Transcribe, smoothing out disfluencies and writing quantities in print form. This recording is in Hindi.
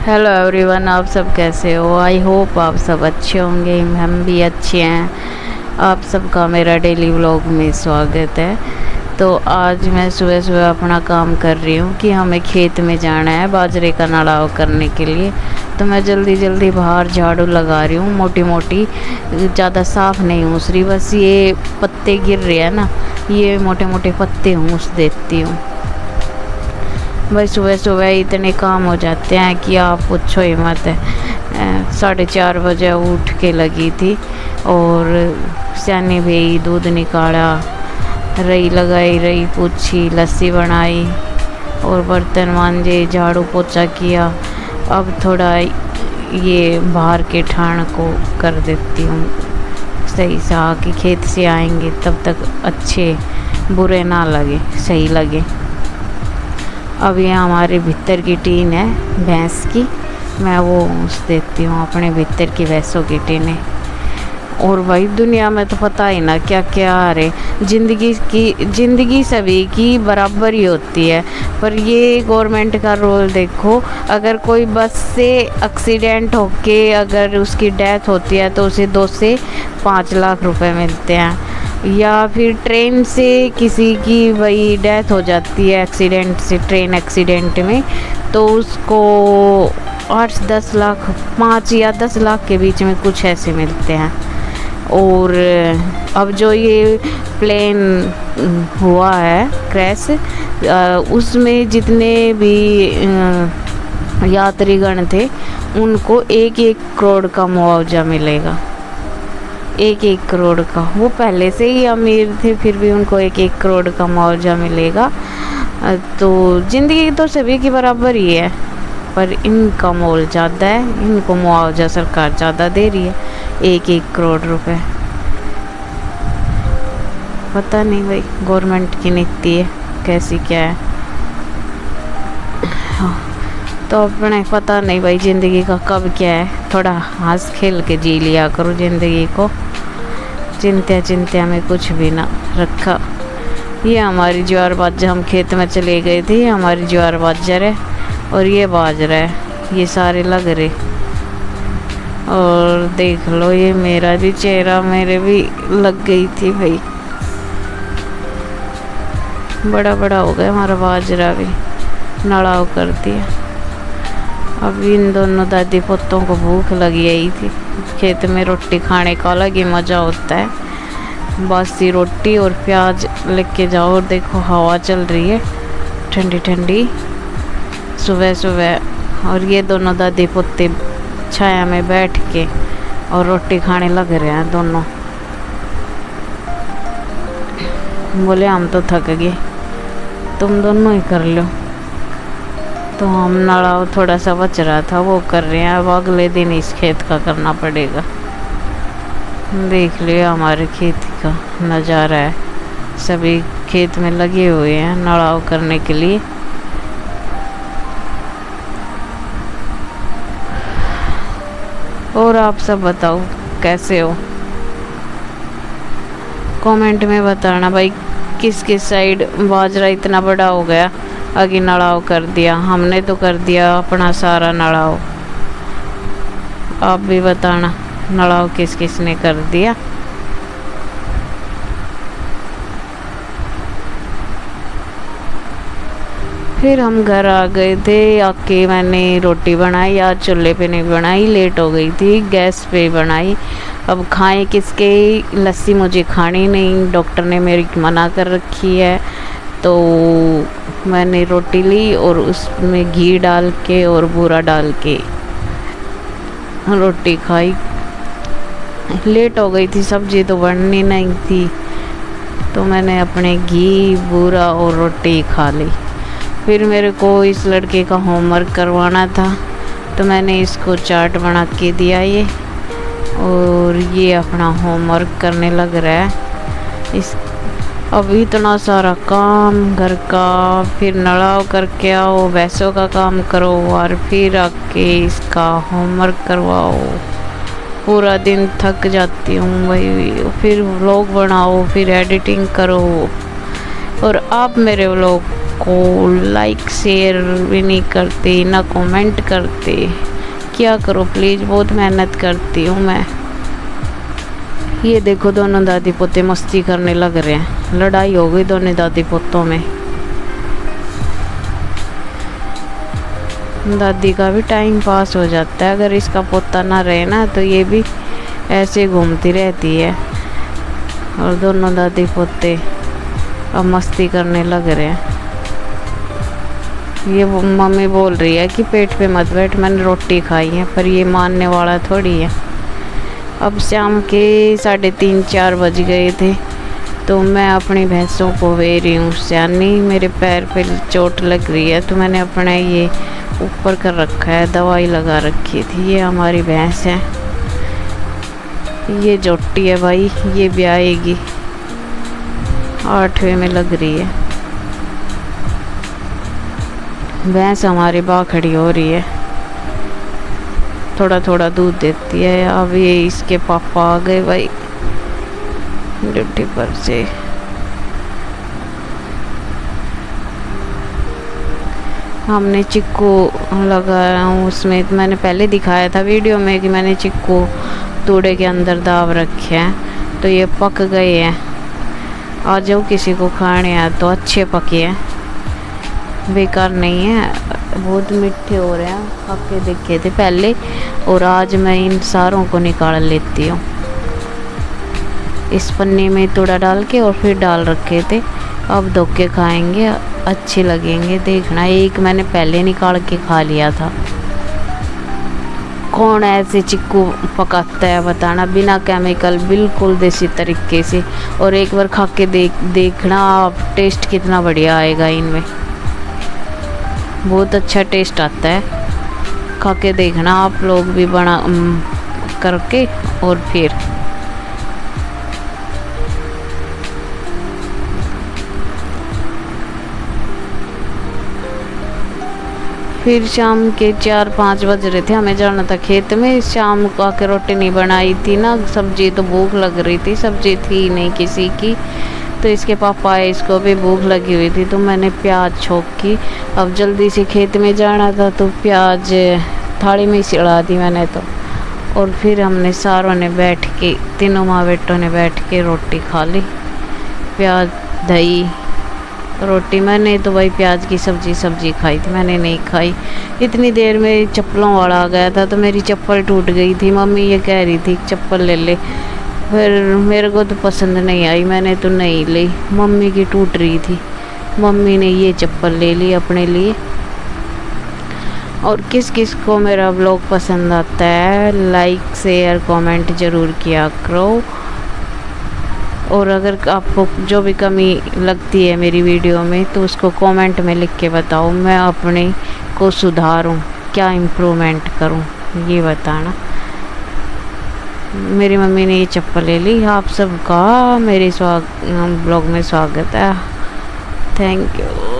हेलो एवरीवन, आप सब कैसे हो। आई होप आप सब अच्छे होंगे। हम भी अच्छे हैं। आप सबका मेरा डेली व्लॉग में स्वागत है। तो आज मैं सुबह सुबह अपना काम कर रही हूँ कि हमें खेत में जाना है बाजरे का नड़ाव करने के लिए। तो मैं जल्दी जल्दी बाहर झाड़ू लगा रही हूँ, मोटी मोटी, ज़्यादा साफ़ नहीं हूँ रही, बस ये पत्ते गिर रहे हैं ना, ये मोटे मोटे पत्ते हूँस देती हूँ। भाई सुबह सुबह इतने काम हो जाते हैं कि आप पूछो ही मत। 4:30 बजे उठ के लगी थी और सैनी भी दूध निकाला, रई लगाई, रई पूछी, लस्सी बनाई और बर्तन मांजे, झाड़ू पोछा किया। अब थोड़ा ये बाहर के ठाण को कर देती हूँ सही सा, कि खेत से आएंगे तब तक अच्छे बुरे ना लगे, सही लगे। अब ये हमारे भीतर की टीन है भैंस की, मैं वो उस देती हूँ अपने भीतर की भैंसों की टीनें। और भाई दुनिया में तो पता ही ना क्या क्या आ रहे। ज़िंदगी सभी की बराबर ही होती है, पर ये गवर्नमेंट का रोल देखो। अगर कोई बस से एक्सीडेंट होके अगर उसकी डेथ होती है तो उसे 2 से 5 लाख रुपए मिलते हैं, या फिर ट्रेन से किसी की वही डेथ हो जाती है एक्सीडेंट से, ट्रेन एक्सीडेंट में, तो उसको 8-10 लाख, 5 या 10 लाख के बीच में कुछ ऐसे मिलते हैं। और अब जो ये प्लेन हुआ है क्रैश, उसमें जितने भी यात्रीगण थे उनको 1-1 करोड़ का मुआवजा मिलेगा। 1-1 करोड़ का। वो पहले से ही अमीर थे, फिर भी उनको 1-1 करोड़ का मुआवजा मिलेगा। तो ज़िंदगी तो सभी की बराबर ही है, पर इनका मोल ज़्यादा है, इनको मुआवजा सरकार ज़्यादा दे रही है, 1-1 करोड़ रुपए। पता नहीं भाई गवर्नमेंट की नीति है कैसी क्या है। तो अपने पता नहीं भाई ज़िंदगी का कब क्या है, थोड़ा हंस खेल के जी लिया करो ज़िंदगी को। चिंता में कुछ भी ना रखा। ये हमारी ज्वार बाजरा, हम खेत में चले गए थे, ये हमारी ज्वार बाजरा है और ये बाजरा है, ये सारे लग रहे। और देख लो ये मेरा भी चेहरा, मेरे भी लग गई थी भाई, बड़ा बड़ा हो गया हमारा बाजरा भी, नड़ाव कर दिया। अब इन दोनों दादी पोतों को भूख लगी आई थी। खेत में रोटी खाने का अलग ही मज़ा होता है। बासी रोटी और प्याज लेके जाओ और देखो हवा चल रही है ठंडी ठंडी सुबह सुबह, और ये दोनों दादी पोते छाया में बैठ के और रोटी खाने लग रहे हैं दोनों। बोले हम तो थक गए, तुम दोनों ही कर लो। तो हम नड़ाव थोड़ा सा बच रहा था वो कर रहे हैं, अब अगले दिन इस खेत का करना पड़ेगा। देख लियो हमारे खेत का नज़ारा है, सभी खेत में लगे हुए हैं नड़ाव करने के लिए। और आप सब बताओ कैसे हो, कमेंट में बताना भाई किस किस साइड बाजरा इतना बड़ा हो गया, आगे नड़ाव कर दिया। हमने तो कर दिया अपना सारा नड़ाव, आप भी बताना नड़ाव किस किस ने कर दिया। फिर हम घर आ गए थे, आके मैंने रोटी बनाई, आज चूल्हे पे नहीं बनाई, लेट हो गई थी, गैस पे बनाई। अब खाएं किसके, लस्सी मुझे खानी नहीं, डॉक्टर ने मेरी मना कर रखी है। तो मैंने रोटी ली और उसमें घी डाल के और बूरा डाल के रोटी खाई। लेट हो गई थी, सब्जी तो बननी नहीं थी, तो मैंने अपने घी, बूरा और रोटी खा ली। फिर मेरे को इस लड़के का होमवर्क करवाना था, तो मैंने इसको चार्ट बना के दिया ये, और ये अपना होमवर्क करने लग रहा है। इस अब इतना सारा काम घर का, फिर नड़ाव करके आओ, भैंसों का काम करो और फिर आके इसका होमवर्क करवाओ। पूरा दिन थक जाती हूँ भाई। फिर व्लॉग बनाओ, फिर एडिटिंग करो। और आप मेरे व्लॉग को लाइक शेयर भी नहीं करते, ना कमेंट करते। क्या करो प्लीज़, बहुत मेहनत करती हूँ मैं। ये देखो दोनों दादी पोते मस्ती करने लग रहे हैं, लड़ाई हो गई दोनों दादी पोतों में। दादी का भी टाइम पास हो जाता है, अगर इसका पोता ना रहे ना तो ये भी ऐसे घूमती रहती है। और दोनों दादी पोते अब मस्ती करने लग रहे हैं। ये मम्मी बोल रही है कि पेट पे मत बैठ, मैंने रोटी खाई है, पर ये मानने वाला थोड़ी है। अब शाम के 3:30-4 बज गए थे, तो मैं अपनी भैंसों को वे रही हूँ सियानी। मेरे पैर पे चोट लग रही है, तो मैंने अपना ये ऊपर कर रखा है, दवाई लगा रखी थी। ये हमारी भैंस है, ये जोटी है भाई, ये ब्याहेगी, 8वें में लग रही है। भैंस हमारी बाहर खड़ी हो रही है, थोड़ा थोड़ा दूध देती है। अब ये इसके पापा आ गए भाई ड्यूटी पर से। हमने चिक्कू लगाया हूँ उसमें, मैंने पहले दिखाया था वीडियो में कि मैंने चिक्कू तूड़े के अंदर दाब रखे हैं, तो ये पक गए हैं। आ जाओ, किसी को खाने हैं तो अच्छे पके हैं, बेकार नहीं है, बहुत मीठे हो रहे हैं। खा के देखे थे पहले, और आज मैं इन सारों को निकाल लेती हूँ। इस पन्नी में तूड़ा डाल के और फिर डाल रखे थे, अब धो के खाएंगे, अच्छे लगेंगे। देखना, एक मैंने पहले निकाल के खा लिया था। कौन ऐसे चिक्कू पकाता है बताना, बिना केमिकल, बिल्कुल देसी तरीके से। और एक बार खा के देखना आप, टेस्ट कितना बढ़िया आएगा इनमें, बहुत अच्छा टेस्ट आता है। खा के देखना आप लोग भी बना करके। और फिर शाम के 4-5 बज रहे थे, हमें जाना था खेत में। शाम को आके रोटी नहीं बनाई थी ना, सब्जी तो भूख लग रही थी, सब्जी थी नहीं किसी की। तो इसके पापा आए, इसको भी भूख लगी हुई थी, तो मैंने प्याज छोक की। अब जल्दी से खेत में जाना था, तो प्याज थाली में सिड़ा दी मैंने तो। और फिर हमने सारों ने बैठ के, तीनों माँ बेटों ने बैठ के रोटी खा ली, प्याज दही रोटी। मैंने तो भाई प्याज की सब्जी खाई थी, मैंने नहीं खाई। इतनी देर में चप्पलों वाला आ गया था, तो मेरी चप्पल टूट गई थी। मम्मी ये कह रही थी चप्पल ले ले, फिर मेरे को तो पसंद नहीं आई, मैंने तो नहीं ली। मम्मी की टूट रही थी, मम्मी ने ये चप्पल ले ली अपने लिए। और किस किस को मेरा ब्लॉग पसंद आता है, लाइक शेयर कमेंट ज़रूर किया करो। और अगर आपको जो भी कमी लगती है मेरी वीडियो में, तो उसको कमेंट में लिख के बताओ, मैं अपने को सुधारूं, क्या इम्प्रूवमेंट करूं, ये बताना। मेरी मम्मी ने ये चप्पल ले ली। आप सबका मेरे ब्लॉग में स्वागत है। Thank you.